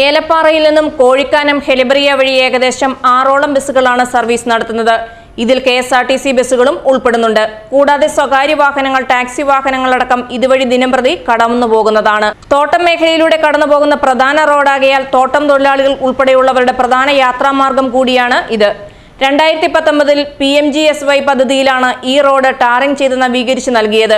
ഏലപ്പാറയിൽ നിന്നും കോഴിക്കാനം ഹെലിബ്രിയ വഴി ഏകദേശം 6ഓളം ബസ്സുകളാണ് സർവീസ് നടത്തുന്നത്. ഇതിൽ KSRTC ബസ്സുകളും ഉൾപ്പെടുന്നുണ്ട്. കൂടാതെ സ്വകാര്യ വാഹനങ്ങൾ, ടാക്സി വാഹനങ്ങളടക്കം ഇതുവഴി ദിനംപ്രതി കടന്നുപോകുന്നതാണ്. തോട്ടം മേഖലയിലൂടെ കടന്നുപോകുന്ന പ്രധാന റോഡാകയാൽ തോട്ടം തൊഴിലാളികൾ ഉൾപ്പെടെയുള്ളവരുടെ പ്രധാന യാത്രാമാർഗം കൂടിയാണ് ഇത്. 2019 PMGSY പദ്ധതിയിലാണ് ഈ റോഡ് ടാറിംഗ് ചെയ്ത് നവീകരിച്ച് നൽകിയത്.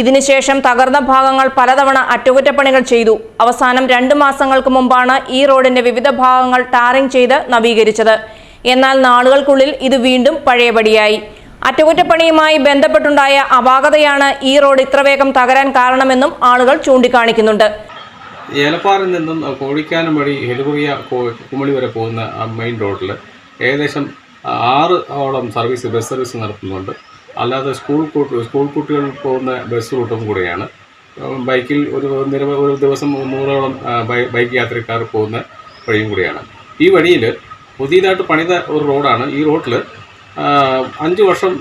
ഇതിനുശേഷം തകർന്ന ഭാഗങ്ങൾ പലതവണ അറ്റകുറ്റപ്പണികൾ ചെയ്തു. അവസാനം 2 മാസങ്ങൾക്ക് മുമ്പാണ് ഈ റോഡിന്റെ വിവിധ ഭാഗങ്ങൾ ടാറിംഗ് ചെയ്ത് നവീകരിച്ചത്. എന്നാൽ നാളുകൾക്കുള്ളിൽ ഇത് വീണ്ടും പഴയപടിയായി. അറ്റകുറ്റപ്പണിയുമായി ബന്ധപ്പെട്ടുണ്ടായ അപാകതയാണ് ഈ റോഡ് ഇത്ര വേഗം തകരാൻ കാരണമെന്നും ആളുകൾ ചൂണ്ടിക്കാണിക്കുന്നുണ്ട്. ഏലപ്പാറയിൽ നിന്നും കോഴിക്കാനം വഴി ഹെലിബ്രിയ കുമളി വരെ പോകുന്ന മെയിൻ റോഡിൽ ഏകദേശം 6ഓളം ബസ് സർവീസ് നടത്തുന്നുണ്ട്. അല്ലാതെ സ്കൂൾ കുട്ടികൾ പോകുന്ന ബസ് റൂട്ടും കൂടെയാണ്. ബൈക്കിൽ ഒരു ദിവസം 100ഓളം ബൈക്ക് യാത്രക്കാർ പോകുന്ന വഴിയും കൂടിയാണ്. ഈ വഴിയിൽ പുതിയതായിട്ട് പണിത ഒരു റോഡാണ്. ഈ റോഡിൽ 5 വർഷം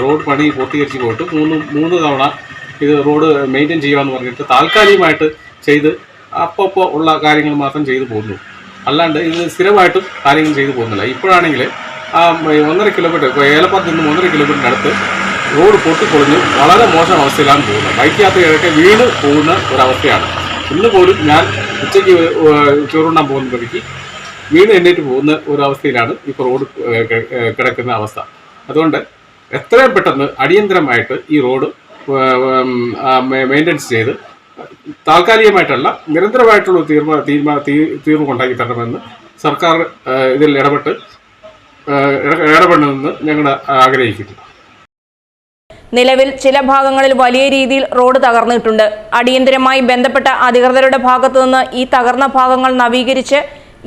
റോഡ് പണി പൂർത്തീകരിച്ച് പോയിട്ട് മൂന്ന് തവണ ഇത് റോഡ് മെയിൻറ്റെയിൻ ചെയ്യുകയെന്ന് പറഞ്ഞിട്ട് താൽക്കാലികമായിട്ട് ചെയ്ത് അപ്പോൾ ഉള്ള കാര്യങ്ങൾ മാത്രം ചെയ്തു പോകുന്നു. അല്ലാണ്ട് ഇത് സ്ഥിരമായിട്ടും കാര്യങ്ങൾ ചെയ്തു പോകുന്നില്ല. ഇപ്പോഴാണെങ്കിൽ 1.5 കിലോമീറ്റർ, ഏലപ്പാറയിൽ നിന്നും 1.5 കിലോമീറ്ററിനടുത്ത് റോഡ് പൊട്ടിപ്പൊളിഞ്ഞ് വളരെ മോശം അവസ്ഥയിലാണ് പോകുന്നത്. ബൈക്ക് യാത്രയൊക്കെ വീണ് പോകുന്ന ഒരവസ്ഥയാണ്. ഇന്ന് പോലും ഞാൻ ഉച്ചയ്ക്ക് ചോറുണ്ണാൻ പോകുന്ന വഴിക്ക് വീണ് എണ്ണീറ്റ് പോകുന്ന ഒരവസ്ഥയിലാണ് ഇപ്പോൾ റോഡ് കിടക്കുന്ന അവസ്ഥ. അതുകൊണ്ട് എത്രയും പെട്ടെന്ന് അടിയന്തരമായിട്ട് ഈ റോഡ് മെയിൻ്റെനൻസ് ചെയ്ത് താൽക്കാലികമായിട്ടല്ല നിരന്തരമായിട്ടുള്ള തീർവ് കൊണ്ടാക്കി തരണമെന്ന് സർക്കാർ ഇതിൽ ഇടപെടണമെന്ന് ഞങ്ങൾ ആഗ്രഹിക്കുന്നു. നിലവിൽ ചില ഭാഗങ്ങളിൽ വലിയ രീതിയിൽ റോഡ് തകർന്നിട്ടുണ്ട്. അടിയന്തരമായി ബന്ധപ്പെട്ട അധികൃതരുടെ ഭാഗത്തുനിന്ന് ഈ തകർന്ന ഭാഗങ്ങൾ നവീകരിച്ച്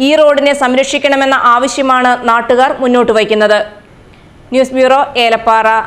ഈ റോഡിനെ സംരക്ഷിക്കണമെന്ന ആവശ്യമാണ് നാട്ടുകാർ മുന്നോട്ട് വയ്ക്കുന്നത്. News bureau, Elappara.